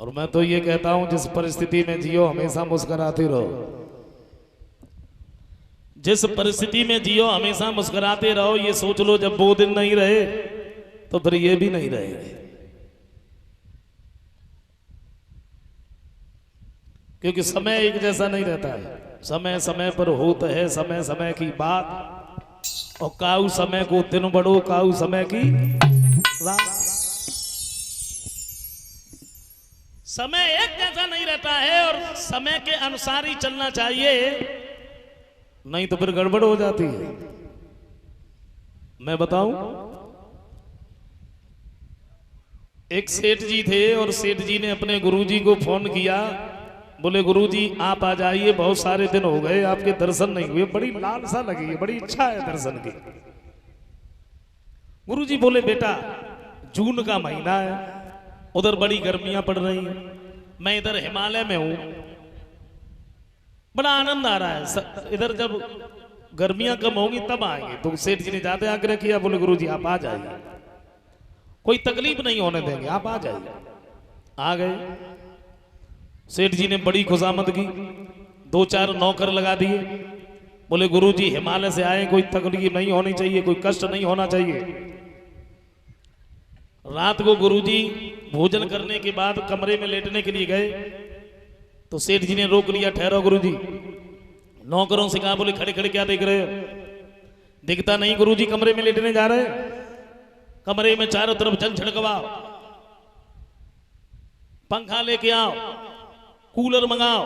और मैं तो ये कहता हूं जिस परिस्थिति में जियो हमेशा मुस्कुराते रहो। जिस परिस्थिति में जियो हमेशा मुस्कुराते रहो। ये सोच लो जब वो दिन नहीं रहे तो फिर ये भी नहीं रहेंगे, क्योंकि समय एक जैसा नहीं रहता है। समय समय पर होता है समय समय की बात, और काऊ समय को दिन बढ़ो काऊ समय की रात। समय एक जैसा नहीं रहता है और समय के अनुसार ही चलना चाहिए, नहीं तो फिर गड़बड़ हो जाती है। मैं बताऊं, एक सेठ जी थे और सेठ जी ने अपने गुरुजी को फोन किया। बोले गुरुजी आप आ जाइए, बहुत सारे दिन हो गए आपके दर्शन नहीं हुए, बड़ी लालसा लगी है, बड़ी इच्छा है दर्शन की। गुरुजी बोले बेटा जून का महीना है, उधर बड़ी गर्मियां पड़ रही हैं, मैं इधर हिमालय में हूं, बड़ा आनंद आ रहा है, इधर जब गर्मियां कम होंगी तब आएंगे। तो सेठ जी ने ज्यादा आग्रह किया। बोले गुरुजी आप आ जाइए, कोई तकलीफ नहीं होने देंगे, आप आ जाइए। आ गए। सेठ जी ने बड़ी खुशामद की, 2-4 नौकर लगा दिए। बोले गुरुजी हिमालय से आए, कोई तकलीफ नहीं होनी चाहिए, कोई कष्ट नहीं होना चाहिए। रात को गुरुजी भोजन करने के बाद कमरे में लेटने के लिए गए तो सेठ जी ने रोक लिया। ठहरो गुरुजी। नौकरों से कहा, बोले खड़े खड़े क्या देख रहे हो? दिखता नहीं गुरुजी कमरे में लेटने जा रहे। कमरे में चारों तरफ जल छिड़कवाओ, पंखा लेके आओ, कूलर मंगाओ,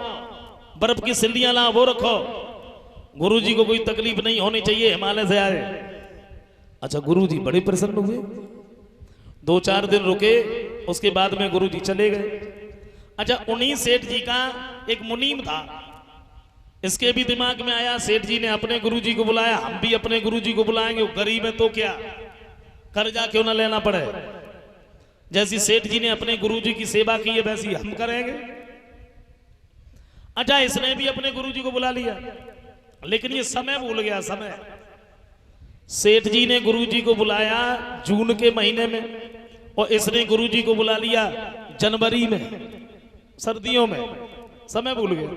बर्फ की सिल्लियां लाओ, वो रखो, गुरुजी को कोई तकलीफ नहीं होनी चाहिए, हिमालय से आए। अच्छा गुरुजी बड़े प्रसन्न हुए। 2-4 दिन रुके, उसके बाद में गुरुजी चले गए। अच्छा उन्हीं सेठ जी का एक मुनीम था, इसके भी दिमाग में आया, सेठ जी ने अपने गुरुजी को बुलाया, हम भी अपने गुरुजी को बुलाएंगे, वो गरीब है तो क्या, कर्जा क्यों ना लेना पड़े। जैसी सेठ जी ने अपने गुरुजी की सेवा की है वैसी हम करेंगे। अच्छा इसने भी अपने गुरुजी को बुला लिया, लेकिन ये समय भूल गया। समय सेठ जी ने गुरुजी को बुलाया जून के महीने में, और इसने गुरुजी को बुला लिया जनवरी में, सर्दियों में। समय भूल गए।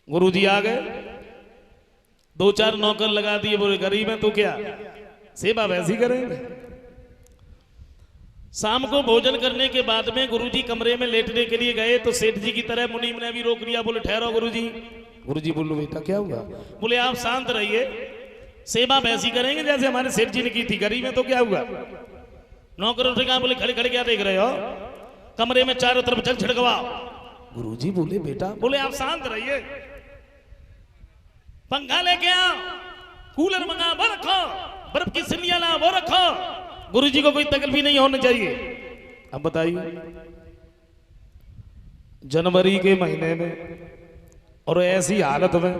गुरुजी आ गए, 2-4 नौकर लगा दिए। बोले गरीब है तो क्या, सेवा वैसी करेंगे। शाम को भोजन करने के बाद में गुरुजी कमरे में लेटने के लिए गए तो सेठ जी की तरह मुनीम ने भी रोक लिया। बोले ठहरो गुरुजी। गुरुजी बोलो बेटा क्या हुआ? बोले आप शांत रहिए, सेवा वैसी करेंगे जैसे हमारे सेठ जी ने की थी, गरीब है तो क्या हुआ। नौकरों से कहा, बोले खड़े खड़े क्या देख रहे हो, कमरे में चारों तरफ जल छिड़कवाओ। गुरुजी बोले बेटा, बोले आप शांत रहिए, पंखा लेके आओ, कूलर मंगा वो रखो, बर्फ की सिल्लियां लाओ वो रखो, गुरुजी को कोई तकलीफ नहीं होनी चाहिए। अब बताइए जनवरी के महीने में और ऐसी हालत में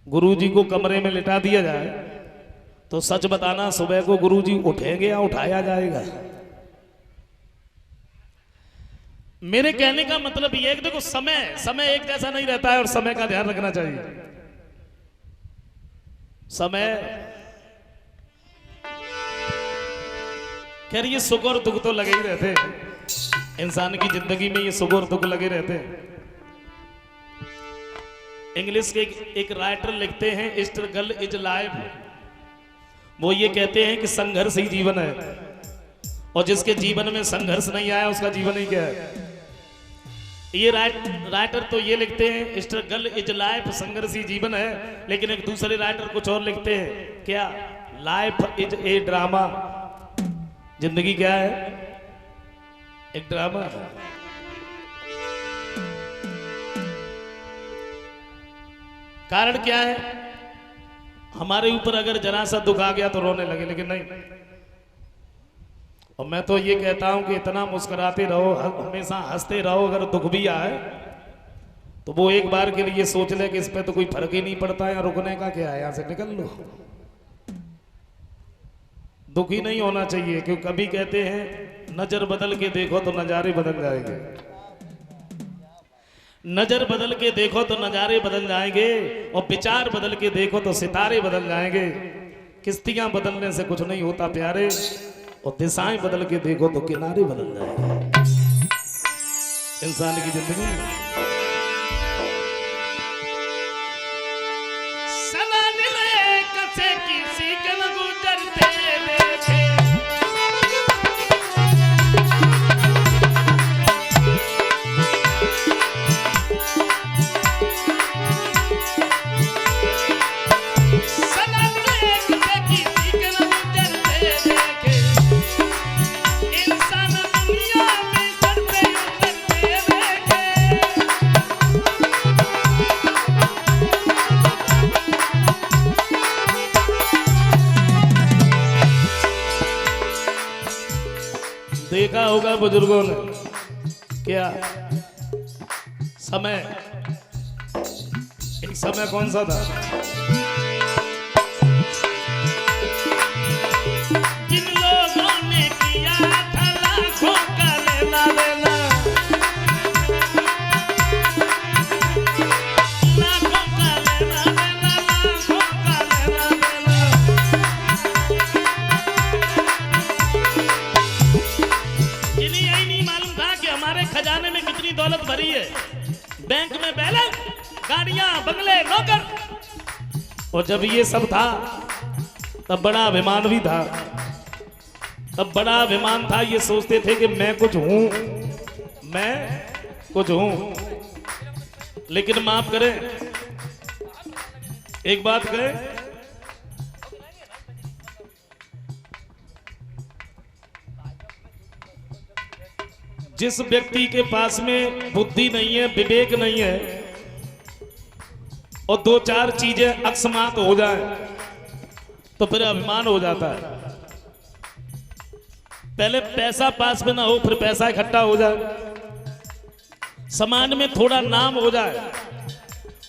गुरुजी को कमरे में लिटा दिया जाए तो सच बताना सुबह को गुरुजी उठेंगे या उठाया जाएगा? मेरे कहने का मतलब यह है कि देखो समय एक जैसा नहीं रहता है और समय का ध्यान रखना चाहिए। समय खैर ये सुख और दुख तो लगे ही रहते हैं इंसान की जिंदगी में, ये सुख और दुख लगे रहते हैं। इंग्लिश के एक राइटर लिखते हैं स्ट्रगल इज लाइफ। वो ये कहते हैं कि संघर्ष ही जीवन है, और जिसके जीवन में संघर्ष नहीं आया उसका जीवन ही क्या है। ये राइटर तो ये लिखते हैं स्ट्रगल इज लाइफ, संघर्ष ही जीवन है। लेकिन एक दूसरे राइटर कुछ और लिखते हैं, क्या, लाइफ इज ए ड्रामा, जिंदगी क्या है, एक ड्रामा है। कारण क्या है, हमारे ऊपर अगर जरा सा दुख आ गया तो रोने लगे, लेकिन नहीं। और मैं तो ये कहता हूं कि इतना मुस्कुराते रहो, हमेशा हंसते रहो। अगर दुख भी आए तो वो एक बार के लिए सोच ले कि इस पे तो कोई फर्क ही नहीं पड़ता है, रुकने का क्या है, यहां से निकल लो। दुखी नहीं होना चाहिए, क्योंकि कभी कहते हैं नजर बदल के देखो तो नजारे बदल जाएंगे। नजर बदल के देखो तो नजारे बदल जाएंगे, और विचार बदल के देखो तो सितारे बदल जाएंगे। किश्तियां बदलने से कुछ नहीं होता प्यारे, और दिशाएं बदल के देखो तो किनारे बदल जाएंगे। इंसान की जिंदगी सना मिले कसे किसी के न गुजरते देखे सना मिले कसे किसी के न गुजरते देखे इंसान दुनिया में करते उतरते देखे देखा होगा बुजुर्गों ने क्या समय, एक समय कौन सा था? जिन लोगों ने किया था लाखों का लेना देना लाखों का लेना देना लाखों का लेना देना जिन्हें यही नहीं मालूम था कि हमारे खजाने में कितनी दौलत भरी है, बैंक में बैलेंस, गाड़ियां, बंगले, नौकर। और जब ये सब था तब बड़ा अभिमान भी था, तब बड़ा अभिमान था। ये सोचते थे कि मैं कुछ हूं, मैं कुछ हूं। लेकिन माफ करें, एक बात करें, जिस व्यक्ति के पास में बुद्धि नहीं है, विवेक नहीं है और दो चार चीजें अकस्मात हो जाए तो फिर अभिमान हो जाता है। पहले पैसा पास में ना हो, फिर पैसा इकट्ठा हो जाए, समाज में थोड़ा नाम हो जाए,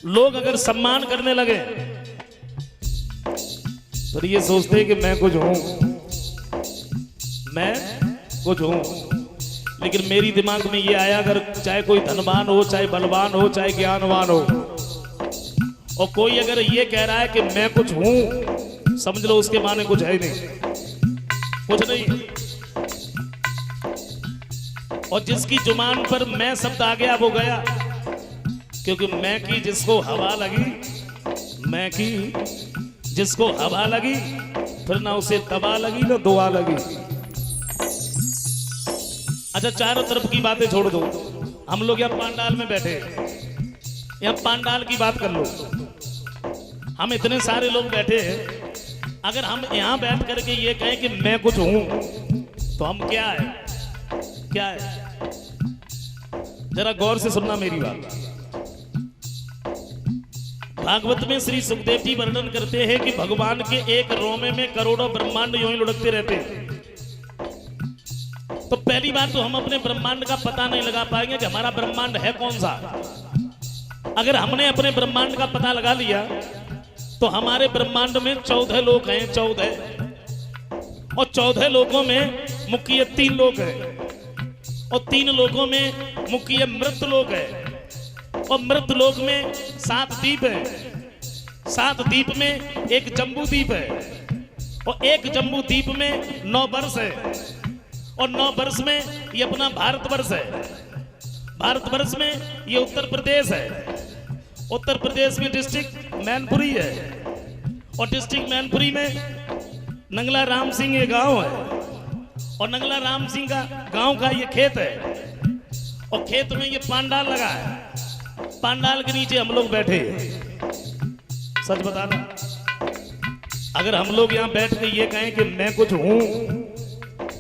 लोग अगर सम्मान करने लगे तो ये सोचते हैं कि मैं कुछ हूं, मैं कुछ हूं। लेकिन मेरी दिमाग में ये आया, अगर चाहे कोई धनवान हो, चाहे बलवान हो, चाहे ज्ञानवान हो, और कोई अगर ये कह रहा है कि मैं कुछ हूं, समझ लो उसके माने कुछ है नहीं, कुछ नहीं। और जिसकी जुबान पर मैं शब्द आ गया वो गया, क्योंकि मैं की जिसको हवा लगी, मैं की जिसको हवा लगी, फिर ना उसे तबा लगी ना दुआ लगी। अच्छा, चारों तरफ की बातें छोड़ दो, हम लोग यहाँ पांडाल में बैठे, यहाँ पांडाल की बात कर लो। हम इतने सारे लोग बैठे हैं, अगर हम यहाँ बैठ करके ये कहें कि मैं कुछ हूं, तो हम क्या है, क्या है? जरा गौर से सुनना मेरी बात। भागवत में श्री सुखदेव जी वर्णन करते हैं कि भगवान के एक रोमे में करोड़ों ब्रह्मांड यूं ही लुढ़कते रहते हैं। तो पहली बात तो हम अपने ब्रह्मांड का पता नहीं लगा पाएंगे कि हमारा ब्रह्मांड है कौन सा। अगर हमने अपने ब्रह्मांड का पता लगा लिया तो हमारे ब्रह्मांड में 14 लोक हैं, 14। और 14 लोकों में मुख्य 3 लोक हैं, और 3 लोकों में मुख्य मृत लोक है, और मृत लोक में 7 द्वीप है। 7 द्वीप में एक जम्बू द्वीप है, और एक जम्बू द्वीप में 9 वर्ष है, और 9 वर्ष में ये अपना भारतवर्ष है। भारतवर्ष में ये उत्तर प्रदेश है। उत्तर प्रदेश में डिस्ट्रिक्ट मैनपुरी है, और डिस्ट्रिक्ट मैनपुरी में नंगला राम सिंह ये गांव है, और नंगला राम सिंह का गांव का ये खेत है, और खेत में ये पांडाल लगा है। पांडाल के नीचे हम लोग बैठे हैं। सच बताना, अगर हम लोग यहाँ बैठ के ये कहें कि मैं कुछ हूं,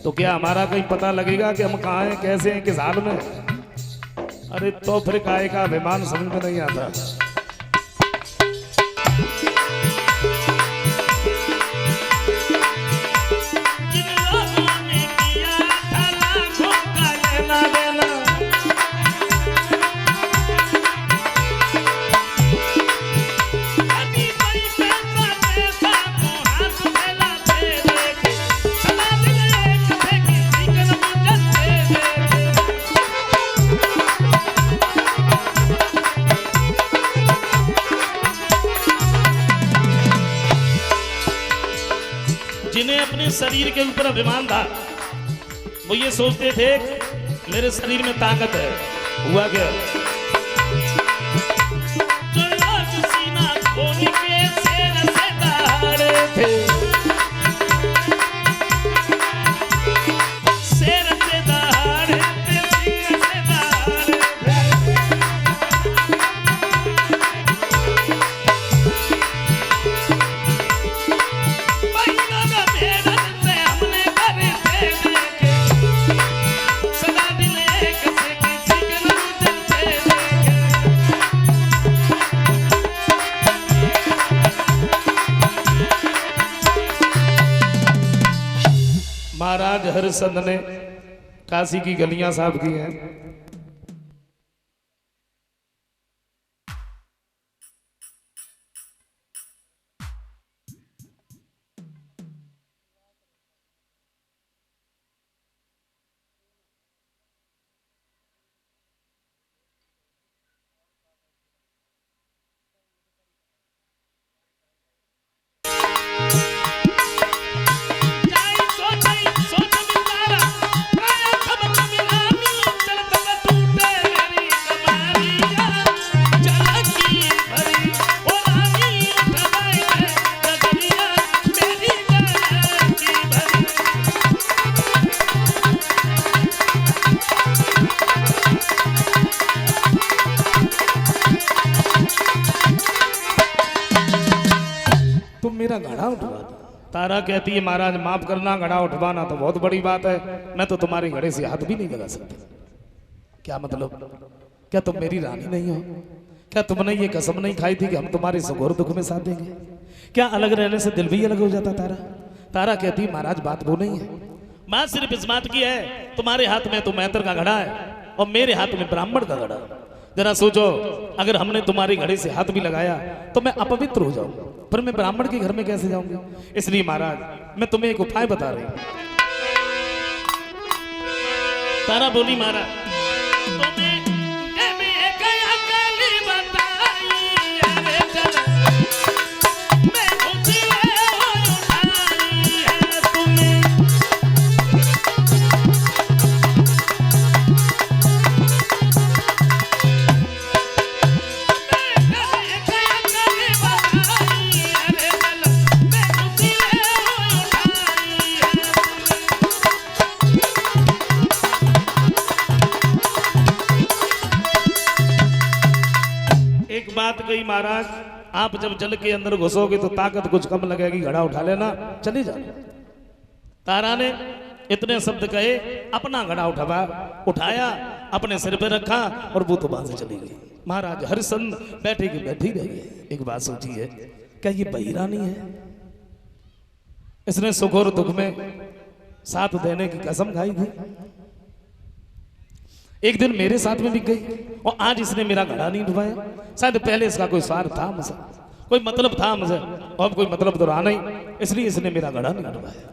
तो क्या हमारा कहीं पता लगेगा कि हम कहाँ हैं, कैसे हैं, किस हाल में? अरे तो फिर काहे का अभिमान समझ में नहीं आता। जिन लोगों ने किया था लाखों का लेना देना अभी कोई पैसा पैसा को हाथ फैलाते देखे सदा मिले कसे किसी के न गुजरते देखे जिन्हें अपने शरीर के ऊपर अभिमान था, वो ये सोचते थे मेरे शरीर में ताकत है, हुआ क्या? जो लोग सीना खोल के शेर से दहाड़े थे, शेर से दहाड़े थे, सिंह से दहाड़े थे। महीनों का मेहनत से हमने करे थे देखे, सदा दिल एक से किसी के नहीं चलते देखे। महाराज हरिश्चंद्र ने काशी की गलियां साफ की हैं। तुम मेरा घड़ा उठवा दो। तारा कहती है महाराज माफ करना, घड़ा उठवाना तो बहुत बड़ी बात है, मैं तो तुम्हारे घड़े से हाथ भी नहीं लगा सकती। क्या मतलब? क्या तुम मेरी रानी नहीं हो? क्या तुमने ये कसम नहीं खाई थी कि हम तुम्हारे सुख और दुख में साथ देंगे? क्या अलग रहने से दिल भी अलग हो जाता? तारा तारा कहती है महाराज बात वो नहीं है, बात सिर्फ इस बात की है तुम्हारे हाथ में तो मैत्र का घड़ा है और मेरे हाथ में ब्राह्मण का घड़ा। जरा सोचो, अगर हमने तुम्हारे घड़े से हाथ भी लगाया तो मैं अपवित्र हो जाऊं, पर मैं ब्राह्मण के घर में कैसे जाऊंगी? इसलिए महाराज मैं तुम्हें एक उपाय बता रही हूं। तारा बोली महाराज तुम्हें भी एक अकल बताई, अरे चल मैं खुशी हो उठाई है तुम्हें। एक बात कही महाराज, आप जब जल के अंदर घुसोगे तो ताकत कुछ कम लगेगी, घड़ा उठा लेना, चले जाओ। तारा ने इतने शब्द कहे, अपना घड़ा उठाया, अपने सिर पे रखा और वो तो वहां से चली गई। महाराज हरिश्चंद्र बैठे की बैठी रह गए। एक बात सोचिए, क्या ये बहिरानी है? इसने सुख और दुख में साथ देने की कसम खाई थी। एक दिन मेरे साथ में भी गई और आज इसने मेरा घड़ा नहीं डुबाया। शायद पहले इसका कोई स्वार्थ था मुझे, कोई मतलब था मुझे, और कोई मतलब तो रहा नहीं, इसलिए इसने मेरा घड़ा नहीं डुबाया।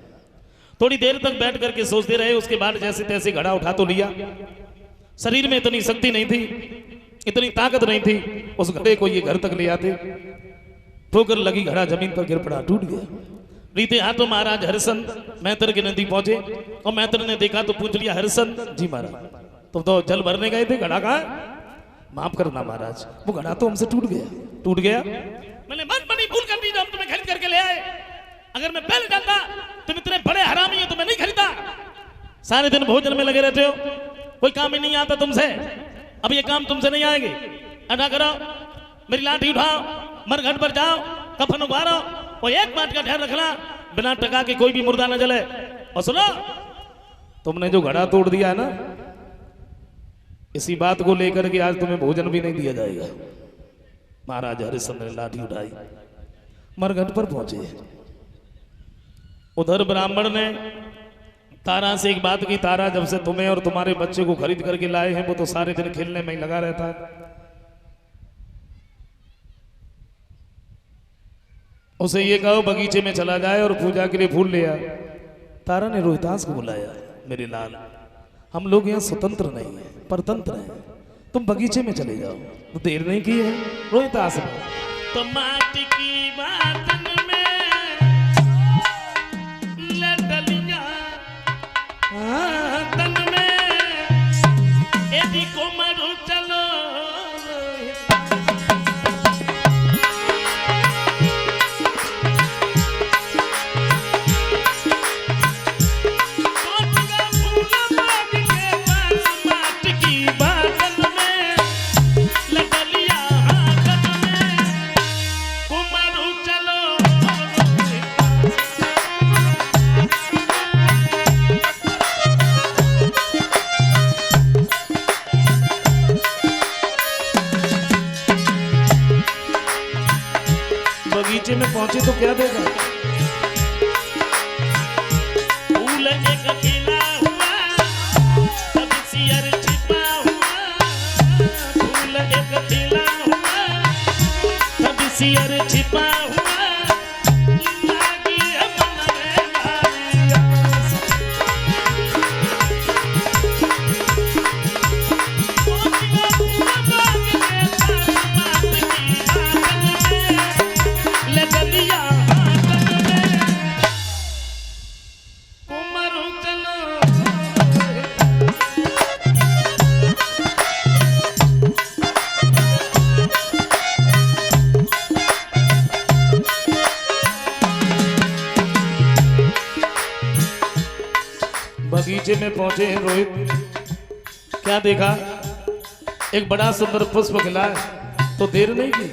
थोड़ी देर तक बैठ करके सोचते रहे। उसके बाद जैसे तैसे घड़ा उठा तो लिया। शरीर में इतनी शक्ति नहीं थी, इतनी ताकत नहीं थी उस घड़े को ये घर तक ले आते। ठोकर लगी, घड़ा जमीन पर गिर पड़ा, टूट गया। रीते हाथों महाराज हरिश्चंद्र मैत्र की नदी पहुंचे और मैत्र ने देखा तो पूछ लिया, हरिश्चंद्र जी महाराज तुम तो जल भरने गए थे, घड़ा कहाँ? माफ करना महाराज, वो घड़ा तो हमसे टूट गया। मैंने बहुत बड़ी भूल कर दी, जो हम तुम्हें खरीद करके ले आए। अगर मैं पहले जानता तुम इतने बड़े हरामी हो तो मैं नहीं खरीदा। सारे दिन भोजन में लगे रहते हो, कोई काम ही नहीं आता तुमसे। अब ये काम तुमसे नहीं आएंगे। अदा करो, मेरी लाठी उठाओ, मरघट पर जाओ, कफन उबारो और एक बात का ध्यान रखना, बिना टका के कोई भी मुर्दा न जले। और सुनो, तुमने जो घड़ा तोड़ दिया है ना, इसी बात को लेकर के आज तुम्हें भोजन भी नहीं दिया जाएगा। महाराज हरिश्चंद्र ने लाठी उठाई, मरघट पर पहुंचे। उधर ब्राह्मण ने तारा से एक बात की, तारा जब से तुम्हें और तुम्हारे बच्चे को खरीद करके लाए हैं वो तो सारे दिन खेलने में ही लगा रहता है। उसे ये कहो बगीचे में चला जाए और पूजा के लिए फूल ले आए। तारा ने रोहितास को बुलाया, मेरे लाल हम लोग यहाँ स्वतंत्र नहीं है, परतंत्र हैं, तुम बगीचे में चले जाओ। तो देर नहीं की है रोहितास ने। तो माटी की बातन में लडलियां तन में एदी कोमर में पहुंचे तो क्या देगा? फूल एक खिला हुआ तब सियर छिपा हुआ, फूल एक खिला हुआ तब सियर छिपा हुआ, लागी है मन में भारी आस। पहुंचना फूल बाग में सारी बात की आंगन में, ले गलिया आंगन में कुमरू चलो। बगीचे में पहुंचे हैं रोहित, क्या देखा? एक बड़ा सुंदर पुष्प खिला है, तो देर नहीं की।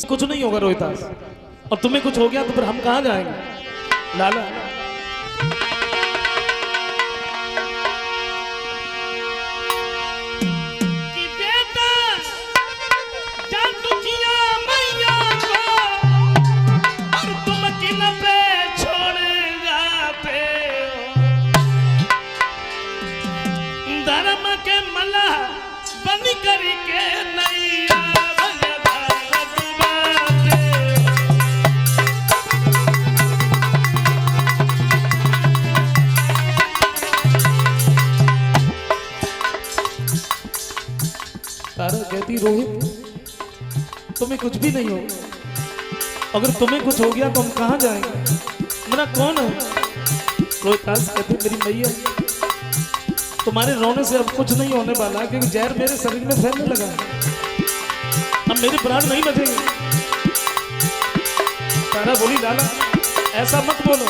कुछ नहीं होगा रोहितास, और तुम्हें कुछ हो गया तो फिर हम कहां जाएंगे लाला? कि बेटा जान दुखिया मैया को, और तुम किन पे छोड़ जाते हो, धर्म के मल्लाह बन करके नैया तारा कहती रोहित तुम्हें कुछ भी नहीं हो, अगर तुम्हें कुछ हो गया तो हम कहां जाएंगे? मेरा कौन है? रोहितास कहती मेरी मैया तुम्हारे रोने से अब कुछ नहीं होने वाला, क्योंकि जहर मेरे शरीर में फैलने लगा है, अब मेरे प्राण नहीं बचेंगे। तारा बोली लाला ऐसा मत बोलो,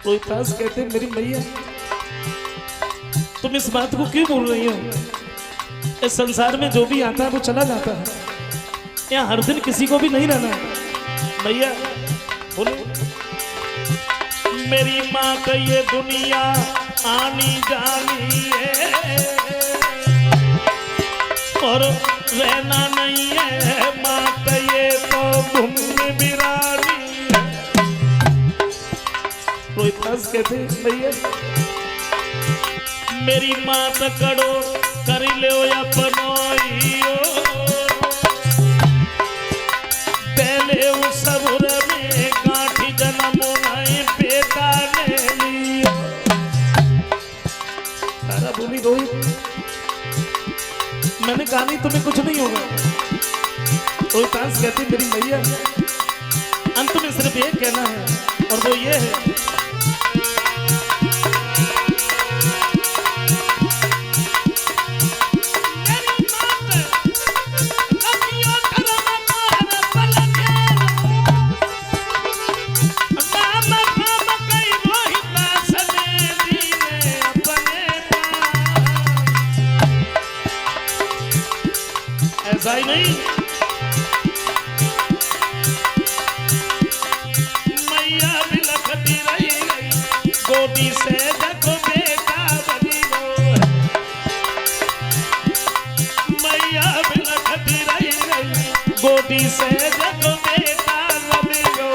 रोहितास कहते मेरी मैया तुम इस बात को क्यों बोल रही हो? इस संसार में जो भी आता है वो चला जाता है, यहाँ हर दिन किसी को भी नहीं रहना है। मैया बोलो। मेरी माँ का ये दुनिया आनी जानी है, और रहना नहीं है, माँ का ये तो घूमने बिरानी है। रोहितास कहते भैया मेरी माँ तो कड़ो कर लो अपनोइयो, पहले उस सबुर में गांठी जन्म नहीं बेटा ले लियो। तारा बोली रोहित मैंने कहा नहीं तुम्हें कुछ नहीं होगा। रोहितांश कहती मेरी मैया अंत में सिर्फ एक कहना है और वो ये है ऐसा ही नहीं मैया भी लखती रही गई गोदी से देखो बेटा बनी गो मैया भी लखती रही गई गोदी से देखो बेटा बनी गो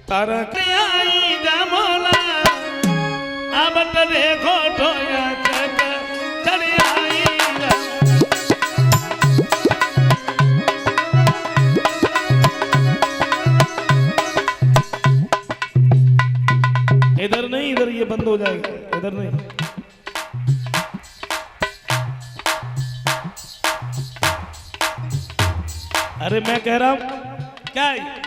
तारा के आई जमोला अब तले घोटोया चक चढ़ आई इधर नहीं इधर ये बंद हो जाएगा इधर नहीं अरे मैं कह रहा हूं क्या है?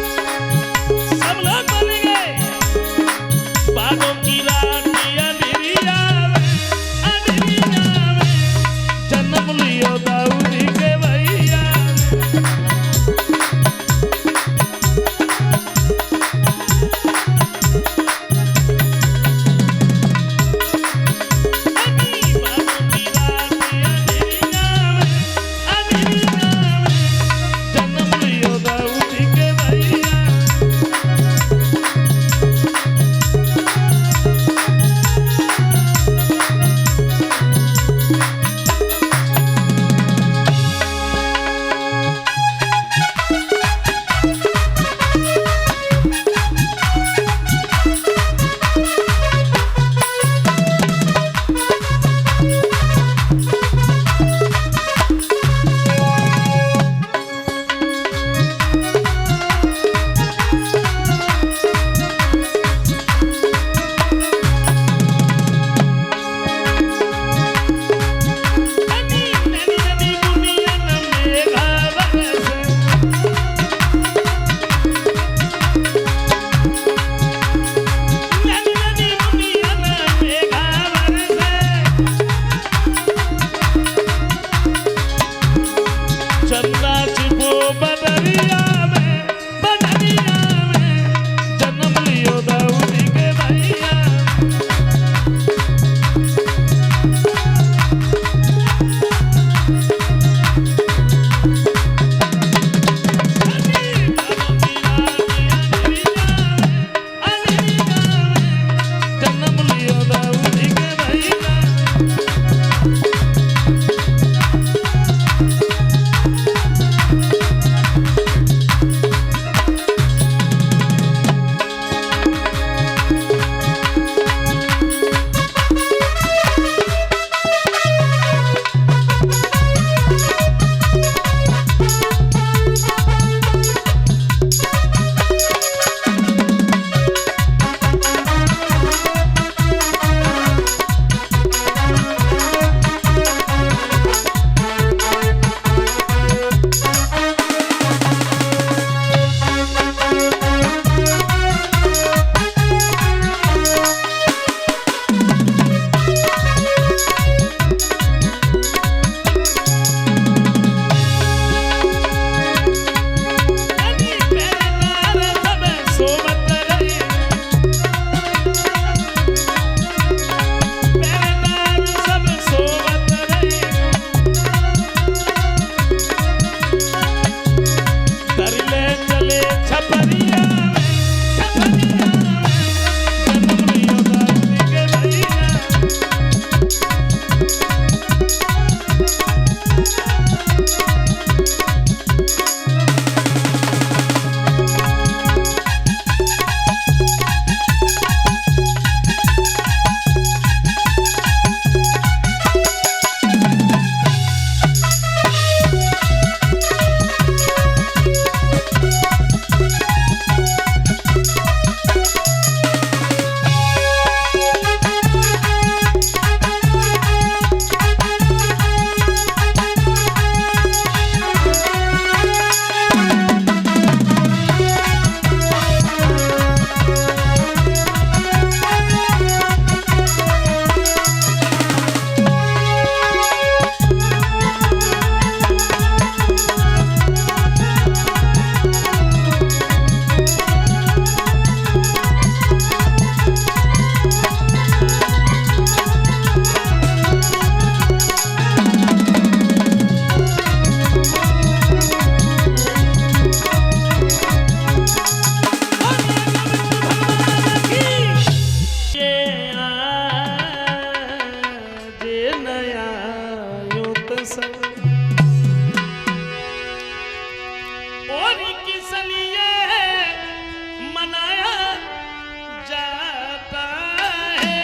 सब लोग बोलेंगे बातों सब और किस लिए मनाया जाता है।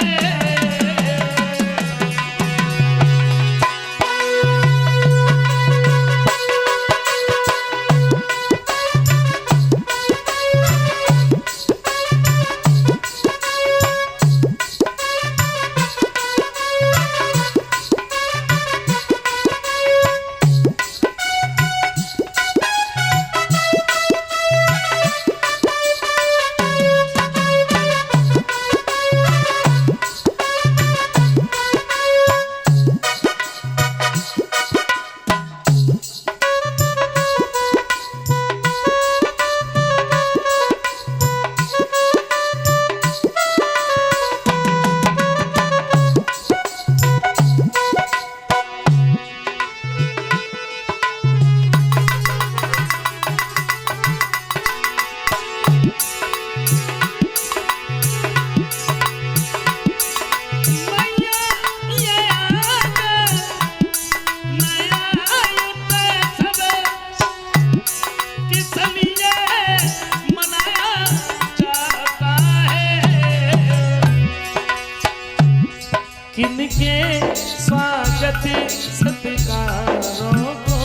किनके स्वागत सत्कारों को,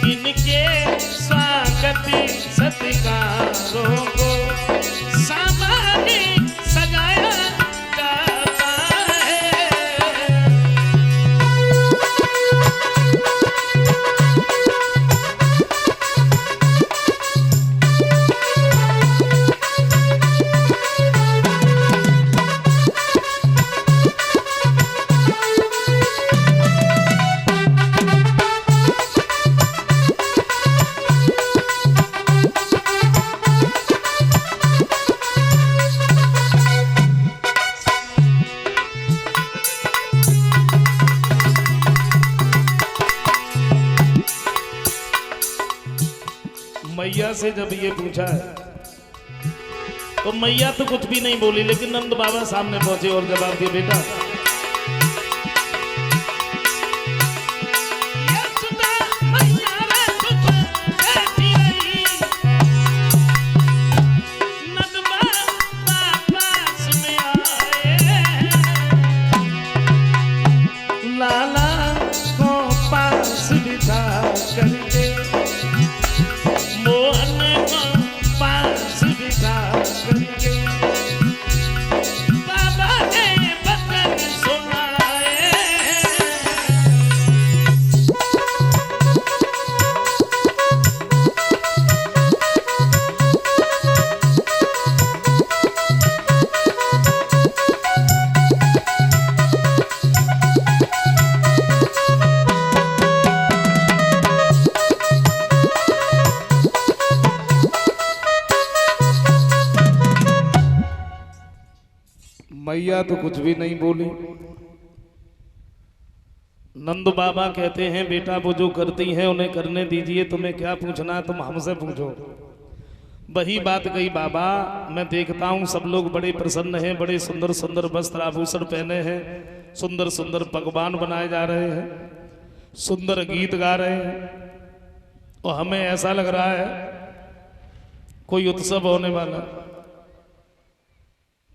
इनके स्वागत सत्कारों को सामान्य सजाया जाता है। मैया से जब ये पूछा है तो मैया तो कुछ भी नहीं बोली, लेकिन नंद बाबा सामने पहुंचे और जवाब दिया, बेटा लाला को पास बिठा करके, मोहन को पास बिठा करके बाबा ने वचन सुनाए। मैया तो कुछ भी नहीं बोली। नंद बाबा कहते हैं, बेटा वो जो करती हैं उन्हें करने दीजिए, तुम्हें क्या पूछना है तुम हमसे पूछो। वही बात कही, बाबा मैं देखता हूँ सब लोग बड़े प्रसन्न हैं, बड़े सुंदर सुंदर वस्त्र आभूषण पहने हैं, सुंदर सुंदर पकवान बनाए जा रहे हैं, सुंदर गीत गा रहे हैं, और हमें ऐसा लग रहा है कोई उत्सव होने वाला,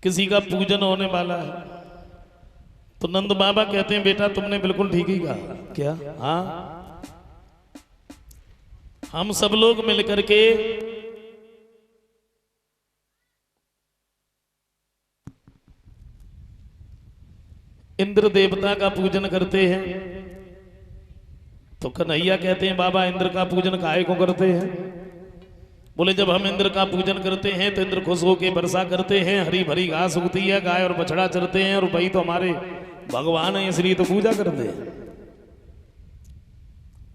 किसी का पूजन होने वाला है। तो नंद बाबा कहते हैं, बेटा तुमने बिल्कुल ठीक ही कहा। क्या? हाँ, हम सब लोग मिलकर के इंद्र देवता का पूजन करते हैं। तो कन्हैया कहते हैं, बाबा इंद्र का पूजन काहे को करते हैं? बोले जब हम इंद्र का पूजन करते हैं तो इंद्र खुश होकर वर्षा करते हैं, हरी भरी घास उगती है, गाय और बछड़ा चरते हैं, और वही तो हमारे भगवान है, इसलिए तो पूजा करते हैं।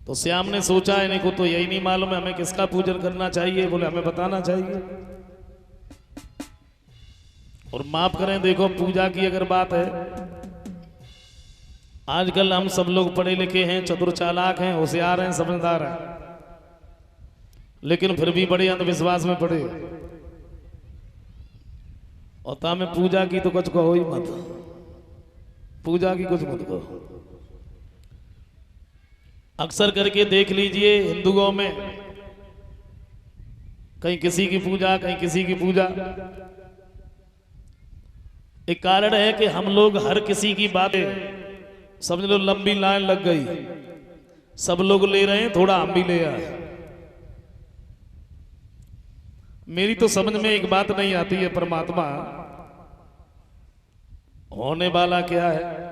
तो श्याम ने सोचा, इन्हें को तो यही नहीं मालूम है हमें किसका पूजन करना चाहिए। बोले हमें बताना चाहिए। और माफ करें, देखो पूजा की अगर बात है, आजकल हम सब लोग पढ़े लिखे हैं, चतुर चालाक हैं, होशियार हैं, समझदार हैं, लेकिन फिर भी बड़े अंधविश्वास में पड़े। और ता में पूजा की तो कुछ कहो ही मत, पूजा की कुछ मत कहो। अक्सर करके देख लीजिए हिंदुओं में कहीं किसी की पूजा कहीं किसी की पूजा। एक कारण है कि हम लोग हर किसी की बातें समझ लो, लंबी लाइन लग गई, सब लोग ले रहे हैं, थोड़ा हम भी ले आए। मेरी तो समझ में एक बात नहीं आती है, परमात्मा होने वाला क्या है?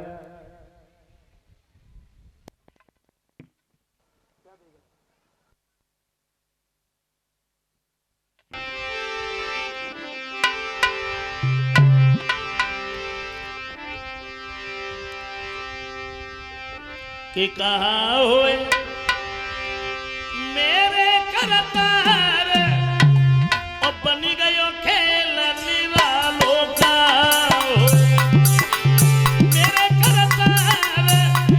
कि कहा होए मेरे करतार और बनी गयो खेल निरालो का, मेरे करतार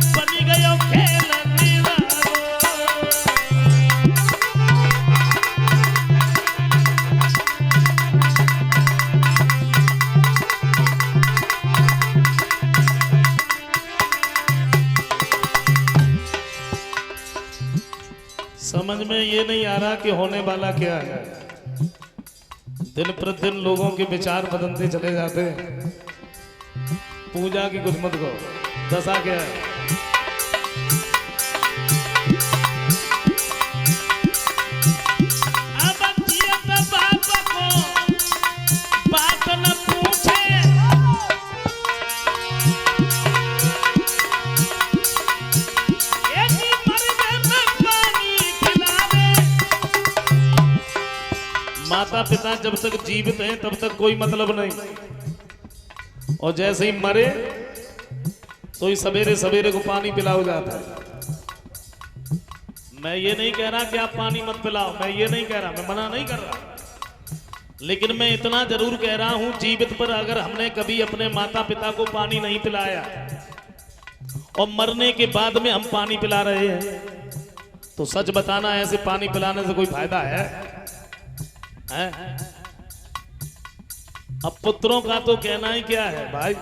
बनी गयो खेल निरालो। समझ में ये नहीं आ रहा कि होने वाला क्या है। दिन प्रतिदिन लोगों के विचार बदलते चले जाते हैं। पूजा की कुछ मत कहो, दशा क्या है? अब जियत बाप को बात न पूछे, माता पिता जब तक जीवित हैं तब तक कोई मतलब नहीं, और जैसे ही मरे तो ही सवेरे सवेरे को पानी पिलाओ जाता है। मैं ये नहीं कह रहा कि आप पानी मत पिलाओ, मैं ये नहीं कह रहा, मैं मना नहीं कर रहा, लेकिन मैं इतना जरूर कह रहा हूं, जीवित पर अगर हमने कभी अपने माता पिता को पानी नहीं पिलाया और मरने के बाद में हम पानी पिला रहे हैं, तो सच बताना, ऐसे पानी पिलाने से कोई फायदा है? अब पुत्रों का तो कहना ही क्या है भाई,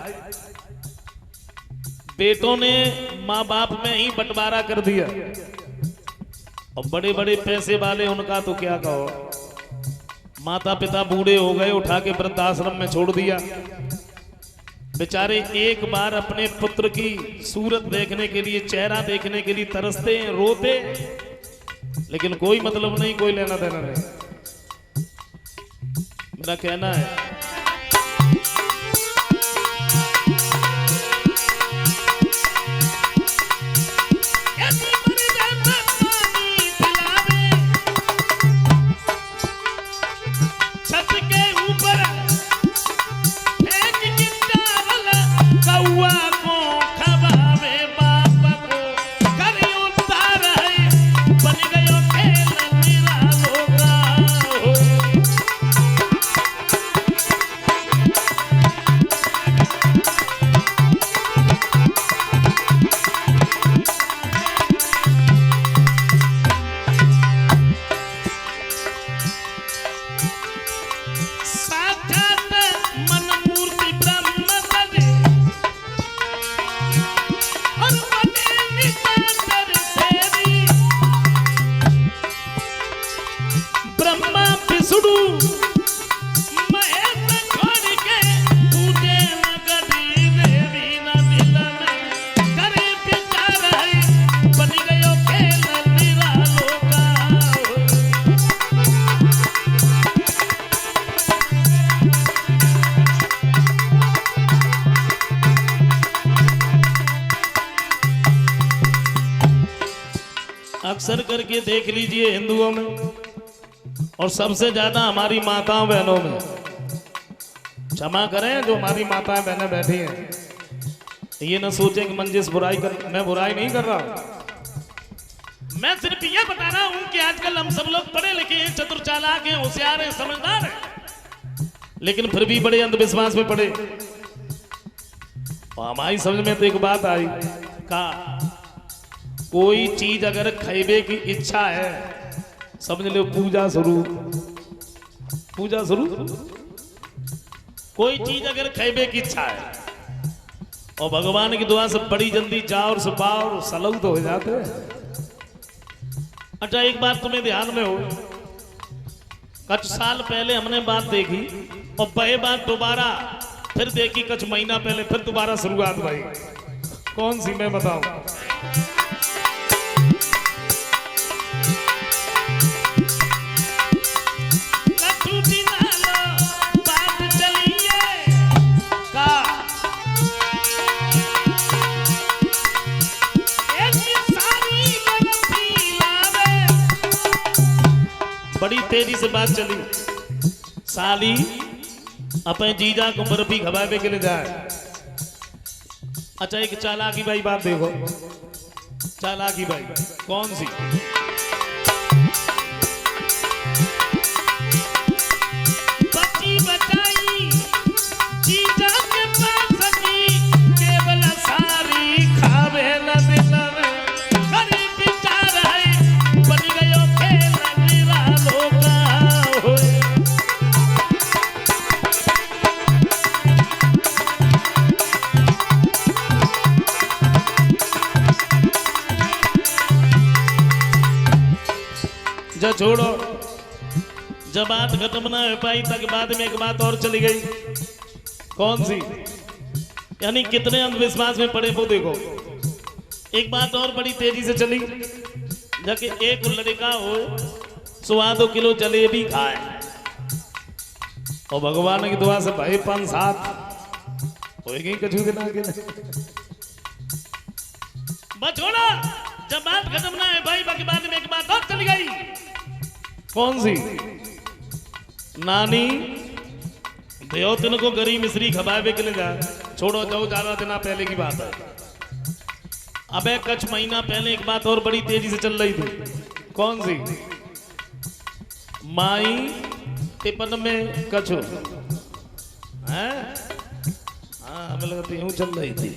बेटों ने माँ बाप में ही बंटवारा कर दिया, और बड़े बड़े पैसे वाले उनका तो क्या कहो, माता पिता बूढ़े हो गए, उठा के वृद्धाश्रम में छोड़ दिया। बेचारे एक बार अपने पुत्र की सूरत देखने के लिए, चेहरा देखने के लिए तरसते हैं, रोते, लेकिन कोई मतलब नहीं, कोई लेना देना नहीं। मेरा कहना है छत के ऊपर फेंक के चावल, कौआ को खवावे बाप को, करी उतार है बन गयो खेल निरालो का। अक्सर करके देख लीजिए हिंदुओं में, और सबसे ज्यादा हमारी माताओं बहनों में, क्षमा करें जो हमारी माताएं बहनें बैठी हैं, ये ना सोचें कि मंजिस बुराई कर, मैं बुराई नहीं कर रहा, मैं सिर्फ ये बता रहा हूं कि आजकल हम सब लोग पढ़े लिखे हैं, चतुर चालाक हैं, होशियार हैं, समझदार हैं, लेकिन फिर भी बड़े अंधविश्वास में पड़े। और हमारी समझ में तो एक बात आई, का कोई चीज अगर खाइबे की इच्छा है, समझ लो पूजा शुरू, पूजा शुरू। कोई चीज अगर खाइबे की इच्छा है और भगवान की दुआ से बड़ी जल्दी जाओ और सुपाओ और सलऊ तो हो जाते हैं। अच्छा एक बात तुम्हें ध्यान में हो, कुछ साल पहले हमने बात देखी और वह बात दोबारा फिर देखी कुछ महीना पहले, फिर दोबारा शुरुआत भाई। कौन सी मैं बताऊं? बड़ी तेजी से बात चली, साली अपने जीजा को बर्फी खवावे के लिए जाए। अच्छा एक चालाकी भाई बात देखो, चालाकी भाई कौन सी? बच्ची बचाई जीजा के पास सकी, केवल सारी खावे न दिलवे, गरीब बेचारा है बन गयो खेल निरालो का होए। जा छोड़ो, जब बात खत्म ना हो पाई तक बाद में एक बात और चली गई। कौन सी? यानी कितने अंधविश्वास में पड़े वो देखो। एक बात और बड़ी तेजी से चली, जाके एक लड़का हो 1.25 किलो जलेबी खाए और भगवान की दुआ से भाई 5-7 होएगी कछु के ना के। बस छोड़ा, जब बात खत्म ना है भाई बाकी बाद में एक बात और चली गई। कौन सी? नानी देव तिन को गरी मिश्री खवावे के लिए जाए। छोड़ो जाओ, 11 दिन पहले की बात है। अबे कुछ महीना पहले एक बात और बड़ी तेजी से चल रही थी। कौन सी? माई टिपन में कछु है। हाँ हमें लगती यूं चल रही थी।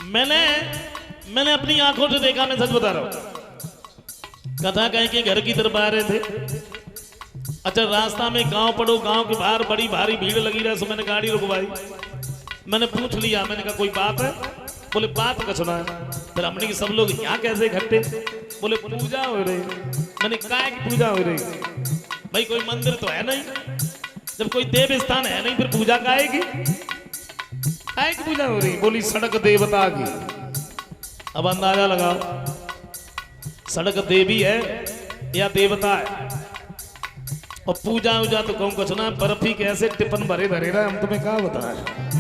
मैंने अपनी आंखों से देखा, मैं सच बता रहा हूं। कथा कहीं के घर की तरफ आ रहे थे। अच्छा रास्ता में गांव पड़ो, गांव के बाहर बड़ी भारी भीड़ लगी रही, सो मैंने गाड़ी रुकवाई। मैंने पूछ लिया, मैंने कहा कोई बात है? बोले बात का सुना है। फिर हमने कि सब लोग यहाँ कैसे इकट्ठे? बोले पूजा हो रही। मैंने कहा कि पूजा हो रही? भाई कोई मंदिर तो है नहीं, जब कोई देव स्थान है नहीं फिर पूजा काहे की? काहे की पूजा हो रही? बोली सड़क देवता की। अब अंदाजा लगाओ सड़क देवी है या देवता है। और पूजा उजा तो कहूँ कुछ ना, बर्फी के ऐसे टिफन भरे धरे रहे, हम तुम्हें क्या बताएं।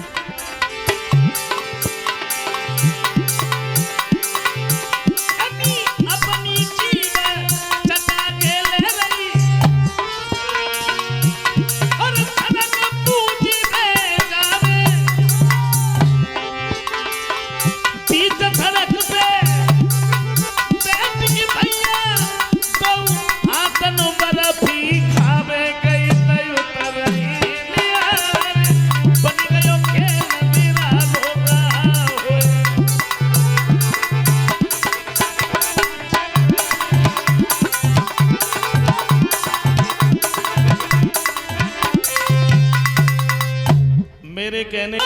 मेरे कहने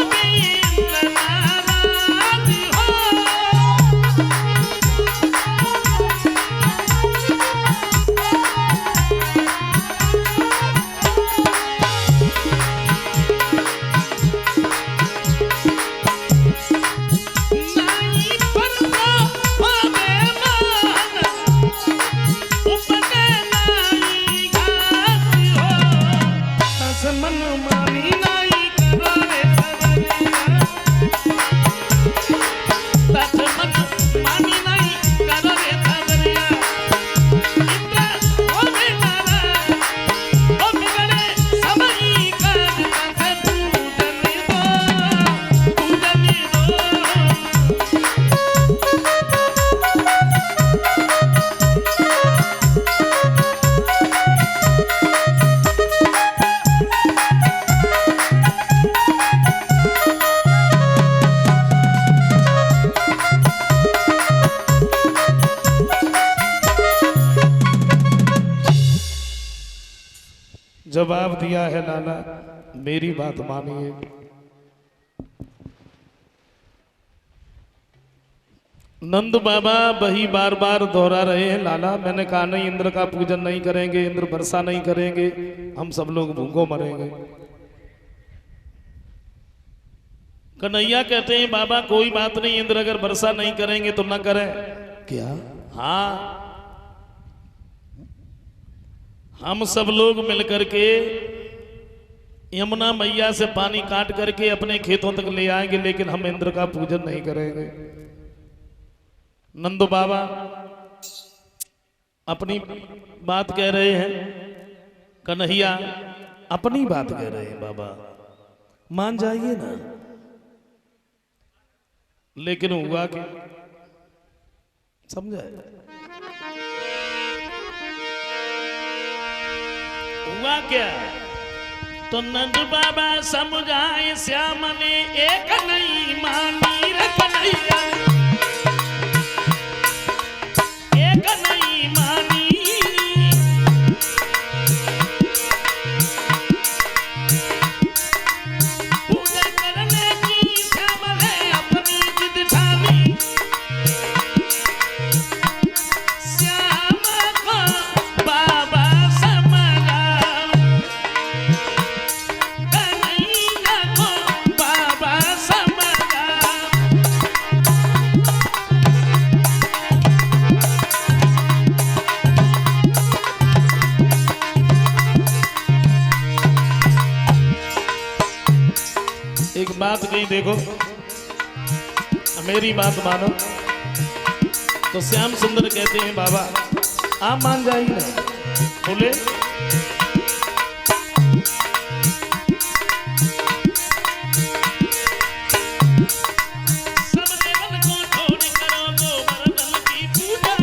जवाब दिया है लाला, मेरी बात मानिए। नंद बाबा वही बार बार दोहरा रहे हैं, लाला मैंने कहा नहीं इंद्र का पूजन नहीं करेंगे, इंद्र वर्षा नहीं करेंगे, हम सब लोग भूखों मरेंगे। कन्हैया कहते हैं बाबा कोई बात नहीं, इंद्र अगर वर्षा नहीं करेंगे तो ना करें। क्या? हाँ, हम सब लोग मिलकर के यमुना मैया से पानी काट करके अपने खेतों तक ले आएंगे, लेकिन हम इंद्र का पूजन नहीं करेंगे। नंदो बाबा अपनी बात कह रहे हैं, कन्हैया अपनी बात कह रहे हैं, बाबा मान जाइए ना। लेकिन हुआ कि समझा, हुआ क्या? तो नंद बाबा समझाए श्याम ने एक नहीं मानी रे कन्हैया, एक नहीं मानी। पूजा करने की श्याम ने अपनी जिद ठानी, श्याम को बाबा समझा, कन्हैया को बाबा समझा। एक बात कही देखो, मेरी बात मानो। तो श्याम सुंदर कहते हैं बाबा आप मान जाइए ना। बोले सब देवन को छोड़ करो गोवर्धन की पूजा,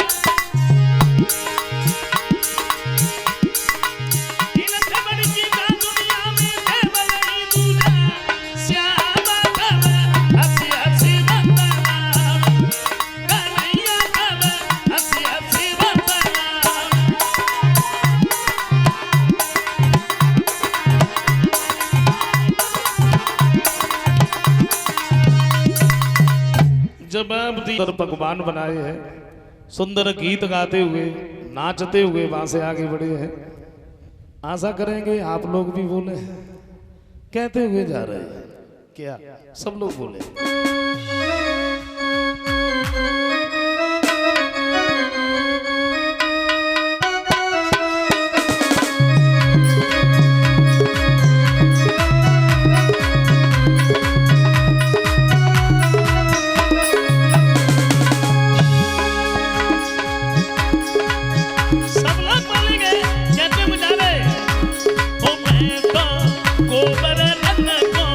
इन खबर की का दुनिया में केवल ही दूजा। श्याम कब हंसी हंसी बतला, कन्हैया कब हंसी हंसी बतला। जवाब दी, सुंदर पकवान बनाए हैं, सुंदर गीत गाते हुए नाचते हुए वहां से आगे बढ़े हैं। आशा करेंगे आप लोग भी बोले, कहते हुए जा रहे हैं। क्या सब लोग बोले? सब लोग बोलेंगे कैसे बुझावे? ओ मैं तो गोवर्धन को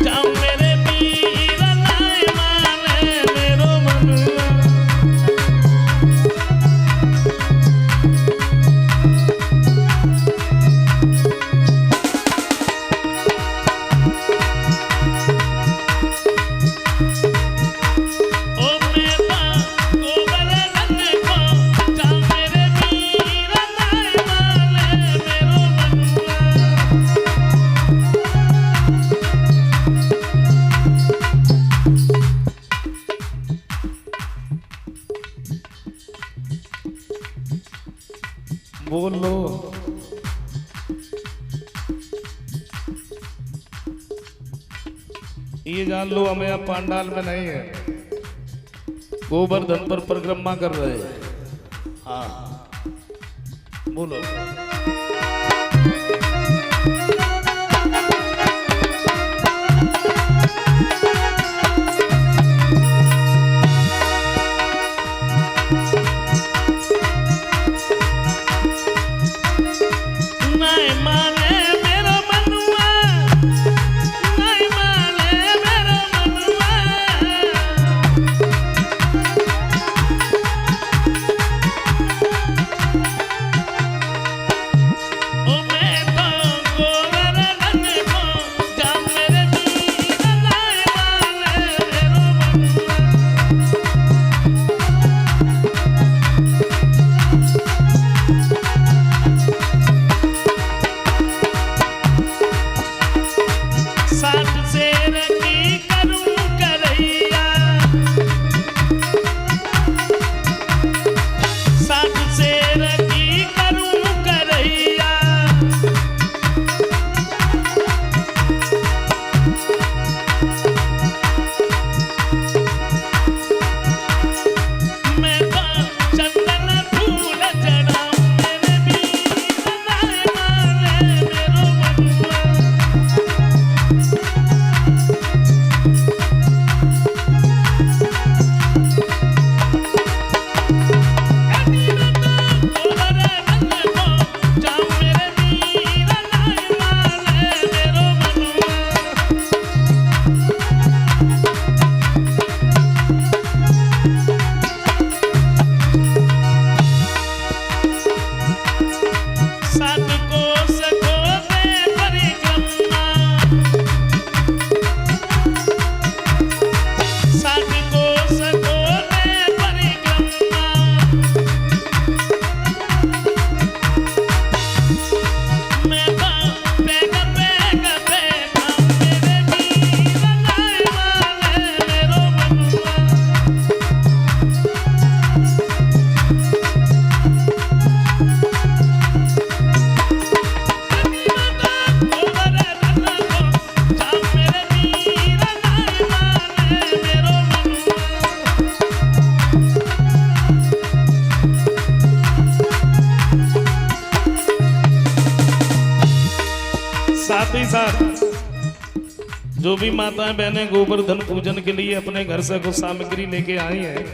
जाऊं मेरे पीर लाए माने मेरो मनुआ। ओ मैं तो गोवर्धन को जाऊं मेरे पीर लाए माने मेरो मनुआ। बोलो ये जान लो हमें अब पांडाल में नहीं है, गोवर्धन पर परिक्रमा कर रहे हैं। हाँ बोलो। नहीं माने मेरो मनुआ, नहीं माने मेरो मनुआ। ओ मैं तो साथ ही साथ जो भी माताएं बहनें गोवर्धन पूजन के लिए अपने घर से कुछ सामग्री लेके आई हैं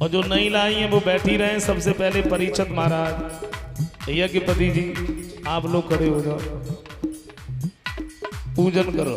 और जो नहीं लाई हैं वो बैठी रहे। सबसे पहले परीक्षित महाराज यज्ञपति जी आप लोग खड़े हो जाओ, पूजन करो।